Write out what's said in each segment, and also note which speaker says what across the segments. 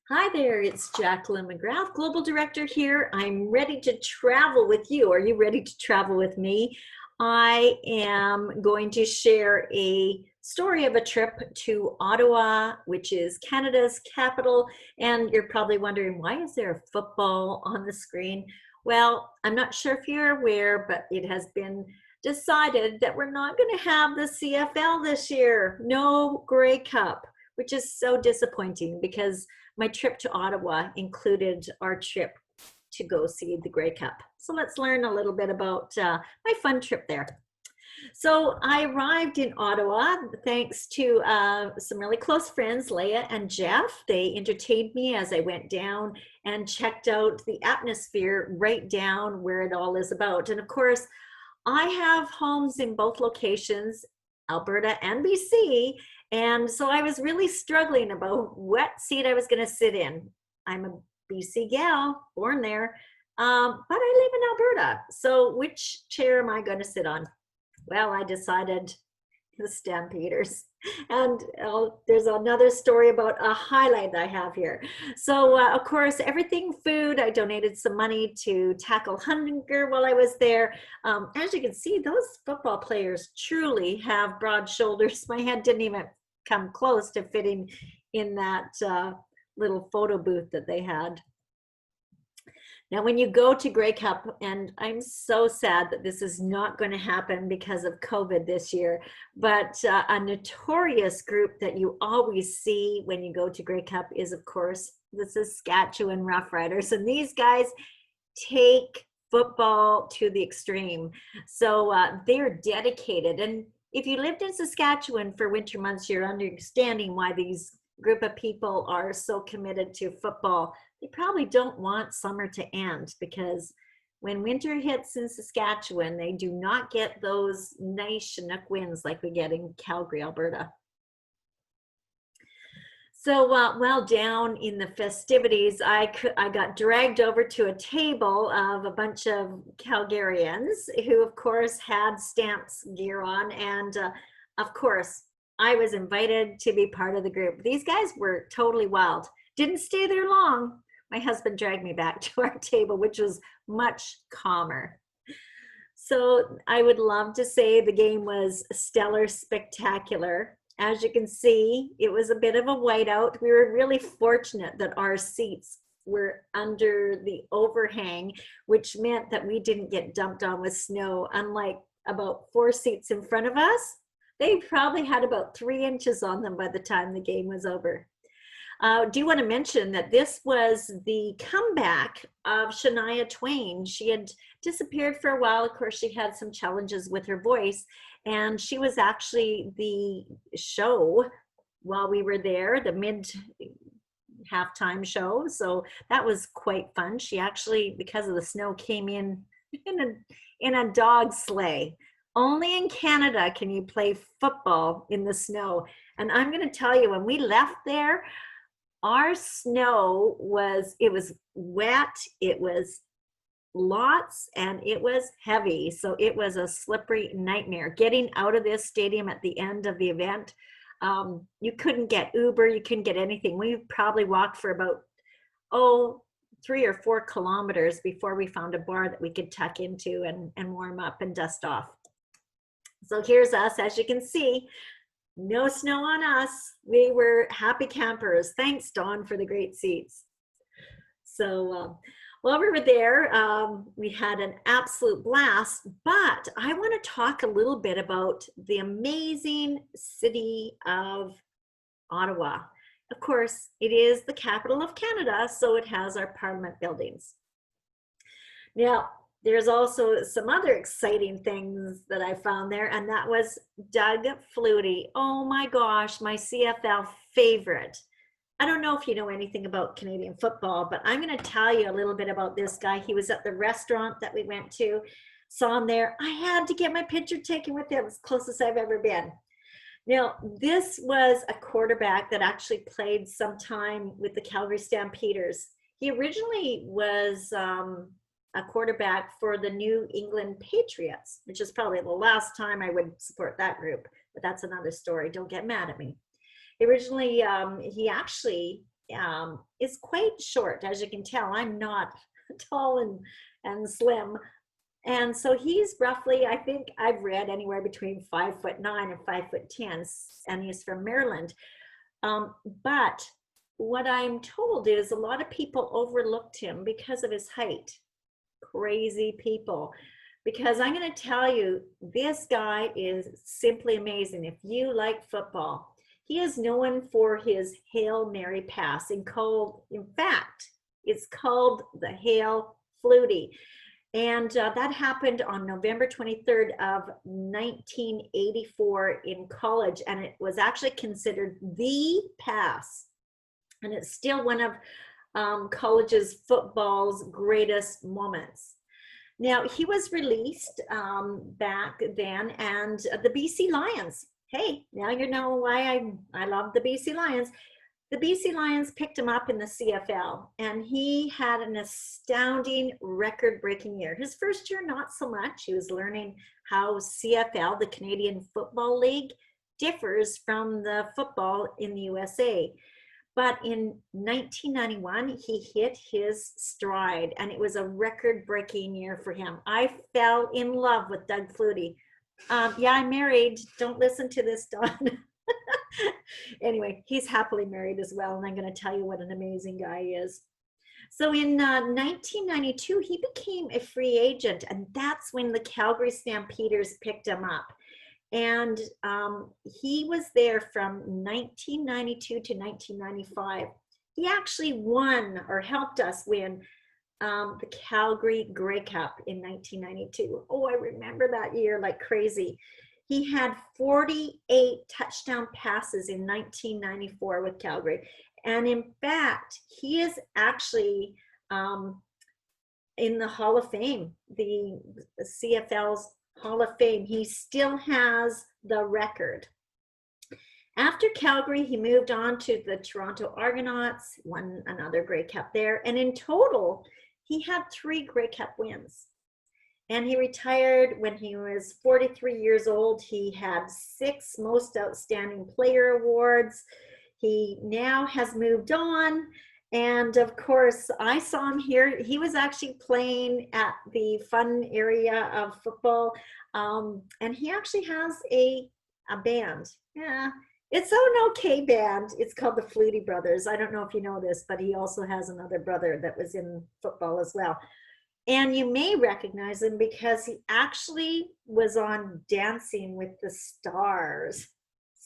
Speaker 1: Hi there, it's Jacqueline McGrath, Global Director here. I'm ready to travel with you. Are you ready to travel with me? I am going to share a story of a trip to Ottawa, which is Canada's capital. And you're probably wondering, why is there football on the screen? Well, I'm not sure if you're aware, but it has been decided that we're not going to have the CFL this year. No Grey Cup, which is so disappointing because my trip to Ottawa included our trip to go see the Grey Cup. So let's learn a little bit about my fun trip there. So I arrived in Ottawa thanks to some really close friends, Leah and Jeff. They entertained me as I went down and checked out the atmosphere right down where it all is about. And of course, I have homes in both locations, Alberta and BC, and so I was really struggling about what seat I was going to sit in. I'm a BC gal, born there, but I live in Alberta. So which chair am I going to sit on? Well, I decided the Stampeders. And there's another story about a highlight I have here. So, of course, everything food, I donated some money to tackle hunger while I was there. As you can see, those football players truly have broad shoulders. My head didn't even come close to fitting in that little photo booth that they had. Now, when you go to Grey Cup, and I'm so sad that this is not going to happen because of COVID this year, but a notorious group that you always see when you go to Grey Cup is, of course, the Saskatchewan Roughriders. And these guys take football to the extreme. So they're dedicated. And if you lived in Saskatchewan for winter months, you're understanding why these group of people are so committed to football. They probably don't want summer to end because when winter hits in Saskatchewan, they do not get those nice Chinook winds like we get in Calgary, Alberta. So while down in the festivities, I got dragged over to a table of a bunch of Calgarians who, of course, had Stamps gear on. And of course, I was invited to be part of the group. These guys were totally wild. Didn't stay there long. My husband dragged me back to our table, which was much calmer. So I would love to say the game was stellar, spectacular. As you can see, it was a bit of a whiteout. We were really fortunate that our seats were under the overhang, which meant that we didn't get dumped on with snow, unlike about 4 seats in front of us. They probably had about 3 inches on them by the time the game was over. Do you want to mention that this was the comeback of Shania Twain? She had disappeared for a while. Of course, she had some challenges with her voice, and she was actually the show while we were there, the mid halftime show. So that was quite fun. She actually, because of the snow, came in a dog sleigh. Only in Canada can you play football in the snow. And I'm going to tell you, when we left there, our snow was wet, it was lots, and it was heavy. So it was a slippery nightmare. Getting out of this stadium at the end of the event, you couldn't get Uber, you couldn't get anything. We probably walked for about, 3 or 4 kilometers before we found a bar that we could tuck into and warm up and dust off. So here's us, as you can see. No snow on us. We were happy campers. Thanks, Dawn, for the great seats. So while we were there, we had an absolute blast, but I want to talk a little bit about the amazing city of Ottawa. Of course, it is the capital of Canada, so it has our Parliament buildings. Now, there's also some other exciting things that I found there, and that was Doug Flutie. Oh my gosh, my CFL favorite. I don't know if you know anything about Canadian football, but I'm going to tell you a little bit about this guy. He was at the restaurant that we went to, saw him there. I had to get my picture taken with him, as close as I've ever been. Now, this was a quarterback that actually played some time with the Calgary Stampeders. He originally was a quarterback for the New England Patriots, which is probably the last time I would support that group, but that's another story. Don't get mad at me. Originally, he actually is quite short. As you can tell, I'm not tall and slim. And so he's roughly, I think I've read anywhere between 5'9" and 5'10", and he's from Maryland. But what I'm told is a lot of people overlooked him because of his height. Crazy people. Because I'm going to tell you, this guy is simply amazing. If you like football, he is known for his Hail Mary pass, in fact, it's called the Hail Flutie. And that happened on November 23rd of 1984 in college. And it was actually considered the pass. And it's still one of college's football's greatest moments. Now, he was released back then, and the BC Lions, hey, now you know why I love the BC Lions. The BC Lions picked him up in the CFL, and he had an astounding record-breaking year. His first year, not so much. He was learning how CFL, the Canadian Football League, differs from the football in the USA. But in 1991, he hit his stride, and it was a record-breaking year for him. I fell in love with Doug Flutie. Yeah, I'm married. Don't listen to this, Don. Anyway, he's happily married as well, and I'm going to tell you what an amazing guy he is. So in 1992, he became a free agent, and that's when the Calgary Stampeders picked him up. And he was there from 1992 to 1995. He actually won, or helped us win, the Calgary Grey Cup in 1992. Oh, I remember that year like crazy. He had 48 touchdown passes in 1994 with Calgary. And in fact, he is actually in the Hall of Fame, the CFL's Hall of Fame. He still has the record. After Calgary, he moved on to the Toronto Argonauts, won another Grey Cup there. And in total, he had 3 Grey Cup wins. And he retired when he was 43 years old. He had 6 Most Outstanding Player awards. He now has moved on. And of course, I saw him here. He was actually playing at the fun area of football. And he actually has a band. Yeah, it's an okay band. It's called the Flutie Brothers. I don't know if you know this, but he also has another brother that was in football as well. And you may recognize him because he actually was on Dancing with the Stars.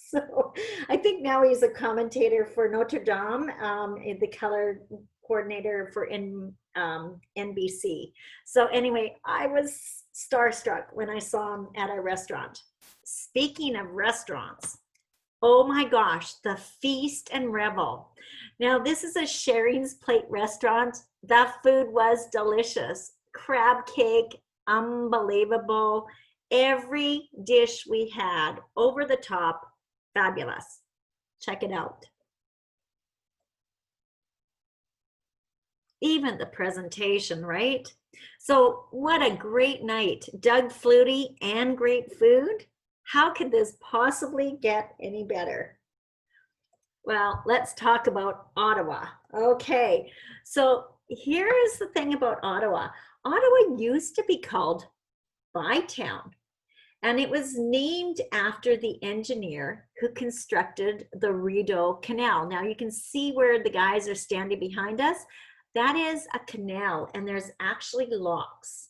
Speaker 1: So I think now he's a commentator for Notre Dame, the color coordinator for NBC. So anyway, I was starstruck when I saw him at a restaurant. Speaking of restaurants, oh my gosh, the Feast and Revel. Now this is a Sharing's Plate restaurant. The food was delicious. Crab cake, unbelievable. Every dish we had, over the top, fabulous. Check it out. Even the presentation, right? So what a great night. Doug Flutie and great food. How could this possibly get any better? Well, let's talk about Ottawa. Okay, so here is the thing about Ottawa. Ottawa used to be called Bytown. And it was named after the engineer who constructed the Rideau Canal. Now you can see where the guys are standing behind us. That is a canal, and there's actually locks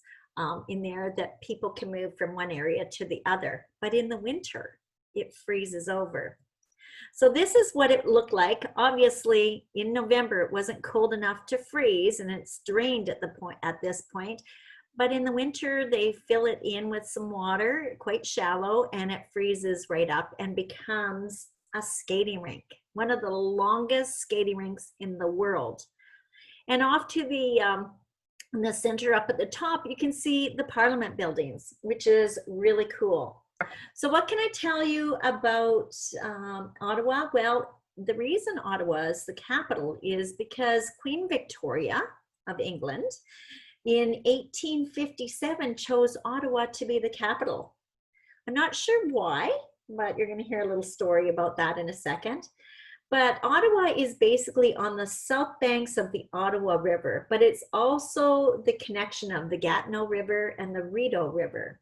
Speaker 1: in there that people can move from one area to the other. But in the winter, it freezes over. So this is what it looked like. Obviously, in November, it wasn't cold enough to freeze, and it's drained at this point. But in the winter, they fill it in with some water, quite shallow, and it freezes right up and becomes a skating rink, one of the longest skating rinks in the world. And off to in the center up at the top, you can see the Parliament buildings, which is really cool. So what can I tell you about Ottawa? Well, the reason Ottawa is the capital is because Queen Victoria of England in 1857 chose Ottawa to be the capital. I'm not sure why, but you're going to hear a little story about that in a second. But Ottawa is basically on the south banks of the Ottawa River, but it's also the connection of the Gatineau River and the Rideau River.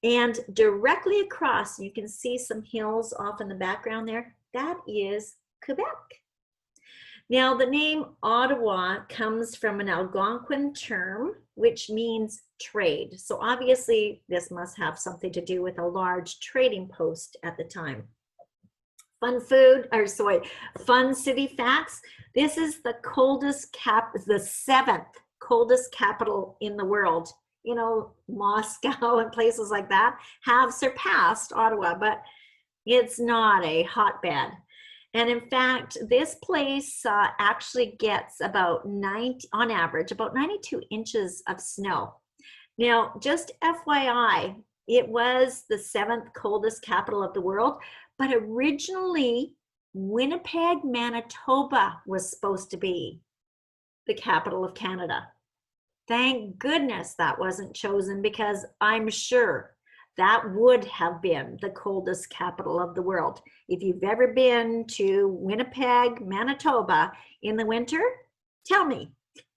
Speaker 1: And directly across, you can see some hills off in the background there. That is Quebec. Now, the name Ottawa comes from an Algonquin term, which means trade. So obviously, this must have something to do with a large trading post at the time. Fun city facts. This is the the seventh coldest capital in the world. You know, Moscow and places like that have surpassed Ottawa, but it's not a hotbed. And in fact, this place actually gets about on average, about 92 inches of snow. Now, just FYI, it was the seventh coldest capital of the world, but originally Winnipeg, Manitoba was supposed to be the capital of Canada. Thank goodness that wasn't chosen, because I'm sure that would have been the coldest capital of the world. If you've ever been to Winnipeg, Manitoba in the winter, tell me,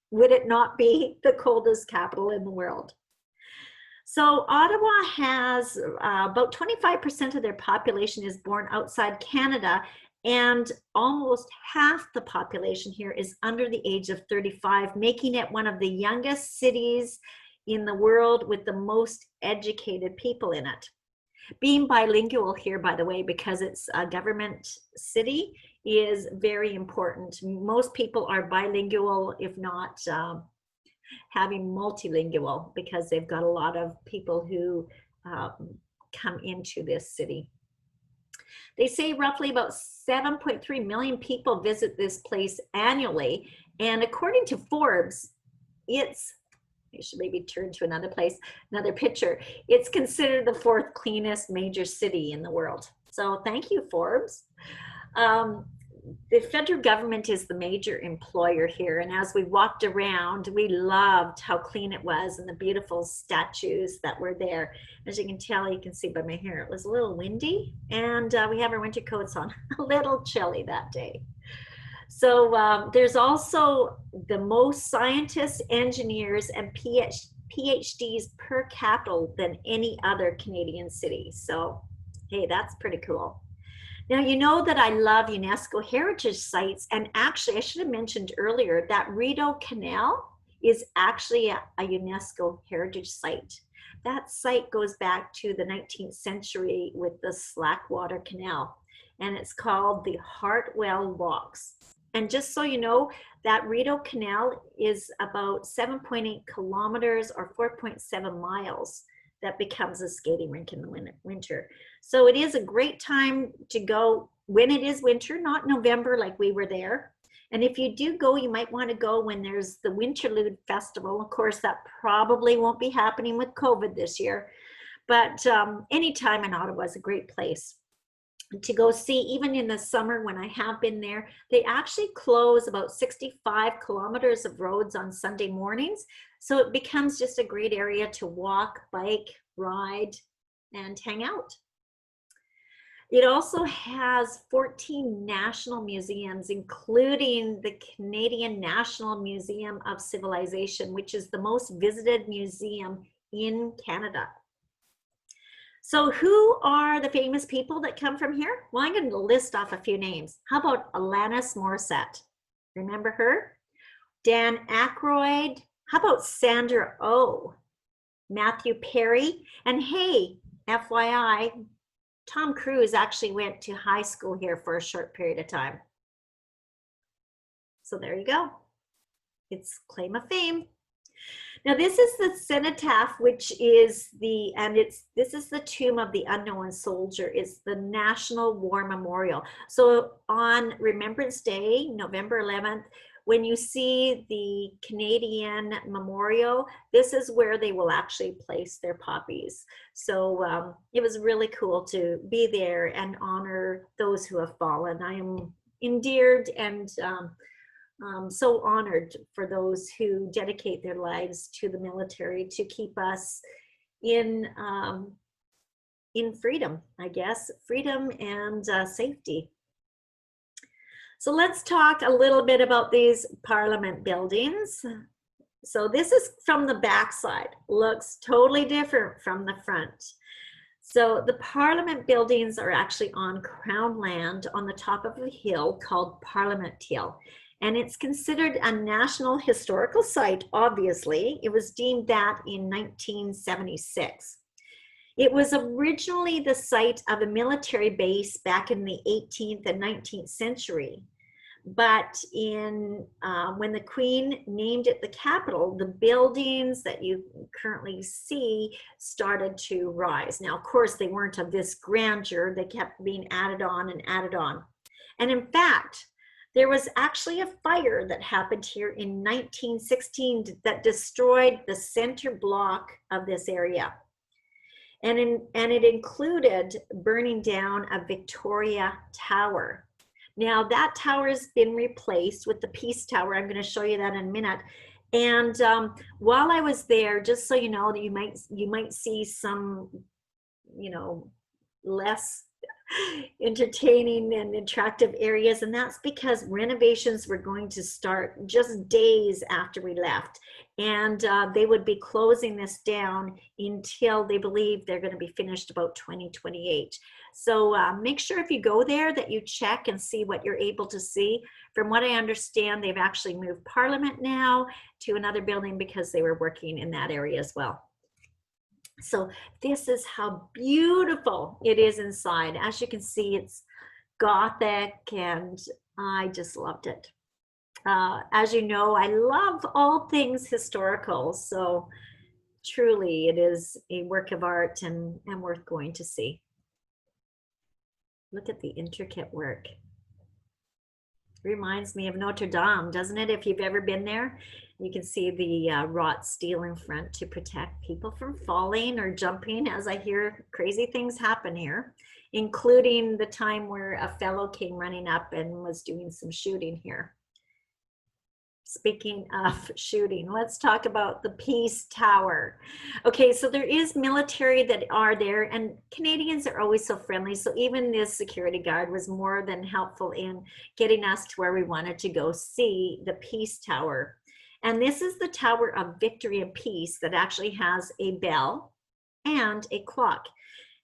Speaker 1: would it not be the coldest capital in the world? So Ottawa has about 25% of their population is born outside Canada, and almost half the population here is under the age of 35, making it one of the youngest cities in the world with the most educated people in it. Being bilingual here, by the way, because it's a government city, is very important. Most people are bilingual, if not having multilingual, because they've got a lot of people who come into this city. They say roughly about 7.3 million people visit this place annually. And according to Forbes, I should maybe turn to another picture. It's considered the fourth cleanest major city in the world. So thank you, Forbes. The federal government is the major employer here. And as we walked around, we loved how clean it was and the beautiful statues that were there. As you can tell, you can see by my hair, it was a little windy, and we have our winter coats on, a little chilly that day. So there's also the most scientists, engineers, and PhDs per capita than any other Canadian city. So, hey, that's pretty cool. Now, you know that I love UNESCO heritage sites, and actually, I should have mentioned earlier that Rideau Canal is actually a UNESCO heritage site. That site goes back to the 19th century with the Slackwater Canal, and it's called the Hartwell Walks. And just so you know, that Rideau Canal is about 7.8 kilometers or 4.7 miles. That becomes a skating rink in the winter. So it is a great time to go when it is winter, not November like we were there. And if you do go, you might want to go when there's the Winterlude Festival. Of course, that probably won't be happening with COVID this year, but any time in Ottawa is a great place to go see. Even in the summer when I have been there, they actually close about 65 kilometers of roads on Sunday mornings. So it becomes just a great area to walk, bike, ride, and hang out. It also has 14 national museums, including the Canadian National Museum of Civilization, which is the most visited museum in Canada. So who are the famous people that come from here? Well, I'm going to list off a few names. How about Alanis Morissette? Remember her? Dan Aykroyd. How about Sandra Oh? Matthew Perry. And hey, FYI, Tom Cruise actually went to high school here for a short period of time. So there you go. It's claim of fame. Now this is the cenotaph, which is this is the tomb of the unknown soldier. It's the National War Memorial. So on Remembrance Day, November 11th, when you see the Canadian Memorial, this is where they will actually place their poppies. So it was really cool to be there and honor those who have fallen. I am endeared and so honored for those who dedicate their lives to the military to keep us in freedom, I guess, freedom and safety. So let's talk a little bit about these Parliament buildings. So this is from the back side, looks totally different from the front. So the Parliament buildings are actually on Crown land on the top of a hill called Parliament Hill. And it's considered a National Historical Site, obviously. It was deemed that in 1976. It was originally the site of a military base back in the 18th and 19th century. But when the Queen named it the capital, the buildings that you currently see started to rise. Now, of course, they weren't of this grandeur. They kept being added on and added on. And in fact, there was actually a fire that happened here in 1916 that destroyed the center block of this area. And it included burning down a Victoria Tower. Now that tower has been replaced with the Peace Tower. I'm going to show you that in a minute. And while I was there, just so you know, you might see some, less entertaining and attractive areas, and that's because renovations were going to start just days after we left, and they would be closing this down until they believe they're going to be finished about 2028. So make sure if you go there that you check and see what you're able to see. From what I understand, they've actually moved Parliament now to another building because they were working in that area as well. So this is how beautiful it is inside. As you can see, it's Gothic, and I just loved it. As you know, I love all things historical, so truly it is a work of art and worth going to see. Look at the intricate work. Reminds me of Notre Dame, doesn't it? If you've ever been there, you can see the wrought steel in front to protect people from falling or jumping, as I hear crazy things happen here, including the time where a fellow came running up and was doing some shooting here. Speaking of shooting, let's talk about the Peace Tower. Okay, so there is military that are there, and Canadians are always so friendly. So even this security guard was more than helpful in getting us to where we wanted to go see the Peace Tower. And this is the Tower of Victory and Peace that actually has a bell and a clock.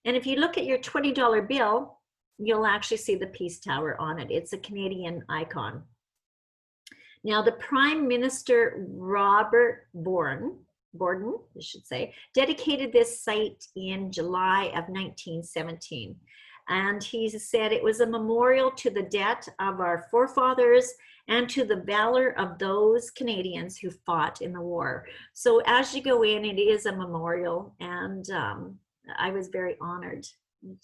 Speaker 1: And if you look at your $20 bill, you'll actually see the Peace Tower on it. It's a Canadian icon. Now, the Prime Minister Robert Borden, I should say, dedicated this site in July of 1917. And he said it was a memorial to the debt of our forefathers and to the valor of those Canadians who fought in the war. So as you go in, it is a memorial, and I was very honored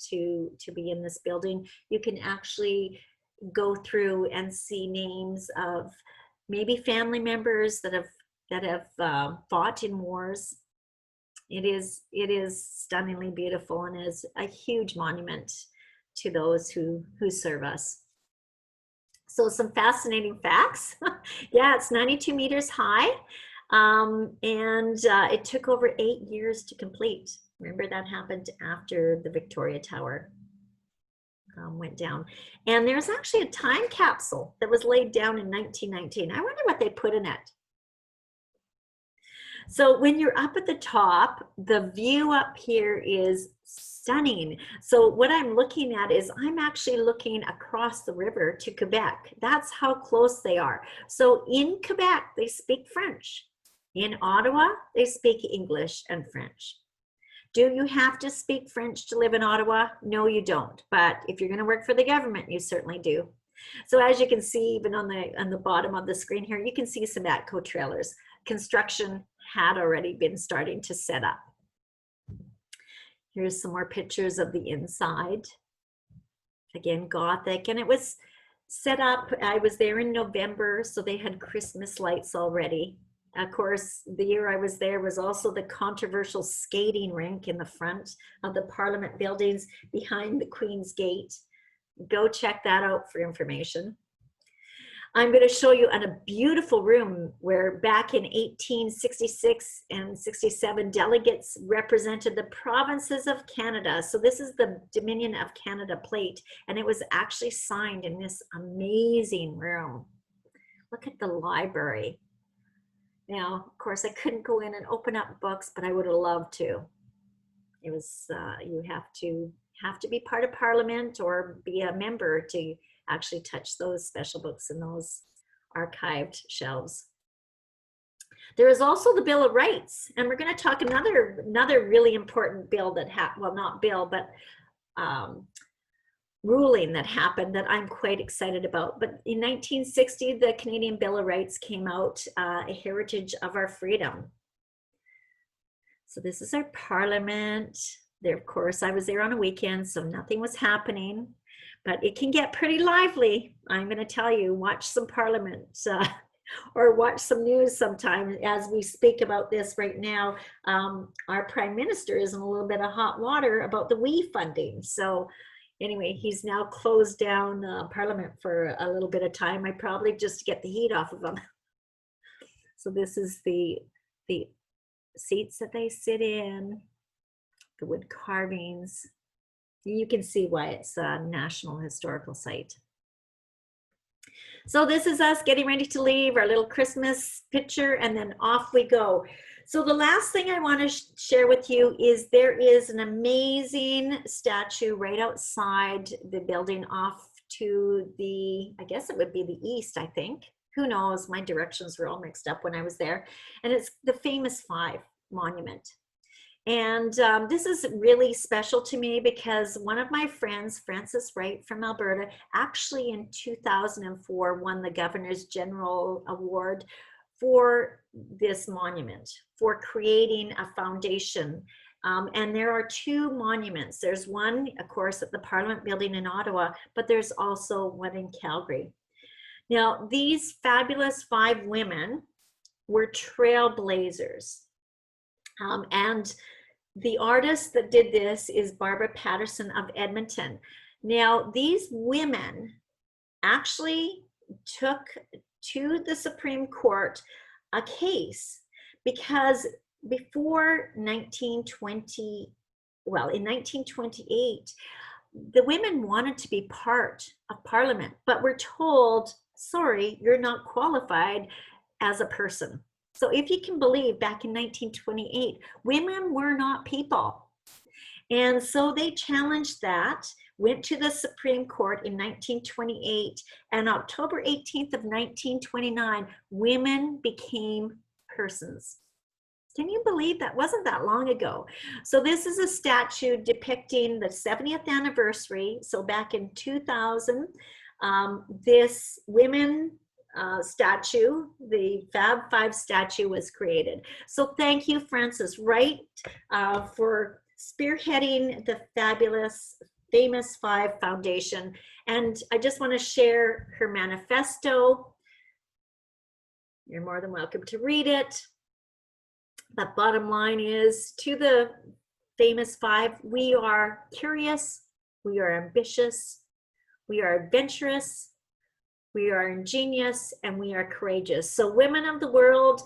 Speaker 1: to be in this building. You can actually go through and see names of maybe family members that have fought in wars. It is stunningly beautiful and is a huge monument to those who serve us. So some fascinating facts. Yeah, it's 92 meters high, and it took over 8 years to complete. Remember, that happened after the Victoria Tower went down. And there's actually a time capsule that was laid down in 1919. I wonder what they put in it. So when you're up at the top, the view up here is stunning. So what I'm looking at is I'm actually looking across the river to Quebec. That's how close they are. So in Quebec, they speak French. In Ottawa, they speak English and French. Do you have to speak French to live in Ottawa? No, you don't. But if you're going to work for the government, you certainly do. So as you can see, even on the bottom of the screen here, you can see some ATCO trailers. Construction had already been starting to set up. Here's some more pictures of the inside. Again, Gothic, and it was set up. I was there in November, so they had Christmas lights already. Of course, the year I was there was also the controversial skating rink in the front of the Parliament buildings behind the Queen's Gate. Go check that out for information. I'm going to show you a beautiful room where back in 1866 and 67, delegates represented the provinces of Canada. So this is the Dominion of Canada plate, and it was actually signed in this amazing room. Look at the library. Now, of course, I couldn't go in and open up books, but I would have loved to. It was, you have to be part of Parliament or be a member to actually touch those special books in those archived shelves. There is also the Bill of Rights, and we're going to talk another really important bill that well, not bill, but ruling that happened that I'm quite excited about. But in 1960, the Canadian Bill of Rights came out, a heritage of our freedom. So this is our Parliament. There, of course, I was there on a weekend, so nothing was happening, but it can get pretty lively. I'm going to tell you, watch some Parliament or watch some news sometime as we speak about this right now. Our Prime Minister is in a little bit of hot water about the WE funding. So anyway, he's now closed down Parliament for a little bit of time. I probably just get the heat off of him. So this is the seats that they sit in, the wood carvings. You can see why it's a National Historical Site. So this is us getting ready to leave, our little Christmas picture, and then off we go. So the last thing I want to share with you is there is an amazing statue right outside the building off to the, I guess it would be the east, I think. Who knows? My directions were all mixed up when I was there. And it's the Famous Five Monument. And this is really special to me because one of my friends, Frances Wright from Alberta, actually in 2004 won the Governor's General Award for this monument, for creating a foundation. And there are two monuments. There's one, of course, at the Parliament Building in Ottawa, but there's also one in Calgary. Now, these fabulous five women were trailblazers. And the artist that did this is Barbara Patterson of Edmonton. Now, these women actually took to the Supreme Court a case because before 1920, well, in 1928, the women wanted to be part of Parliament, but were told, sorry, you're not qualified as a person. So if you can believe, back in 1928, women were not people. And so they challenged that, went to the Supreme Court in 1928, and October 18th of 1929, women became persons. Can you believe that? Wasn't that long ago? So this is a statue depicting the 70th anniversary. So back in 2000, this women statue, the Fab Five statue, was created. So thank you, Frances Wright, for spearheading the fabulous Famous Five Foundation. And I just want to share her manifesto. You're more than welcome to read it. But bottom line is, to the Famous Five, we are curious, we are ambitious, we are adventurous, we are ingenious, and we are courageous. So women of the world,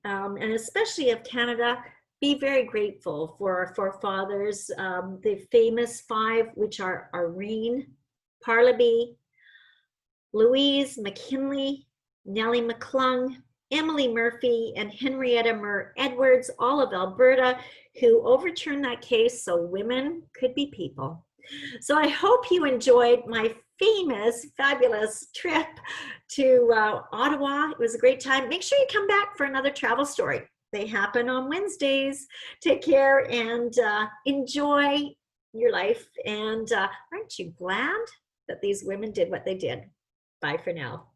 Speaker 1: and especially of Canada, be very grateful for our forefathers, the Famous Five, which are Irene, Parleby, Louise McKinley, Nellie McClung, Emily Murphy, and Henrietta Murr Edwards, all of Alberta, who overturned that case so women could be people. So I hope you enjoyed my famous, fabulous trip to Ottawa. It was a great time. Make sure you come back for another travel story. They happen on Wednesdays. Take care and enjoy your life. And aren't you glad that these women did what they did? Bye for now.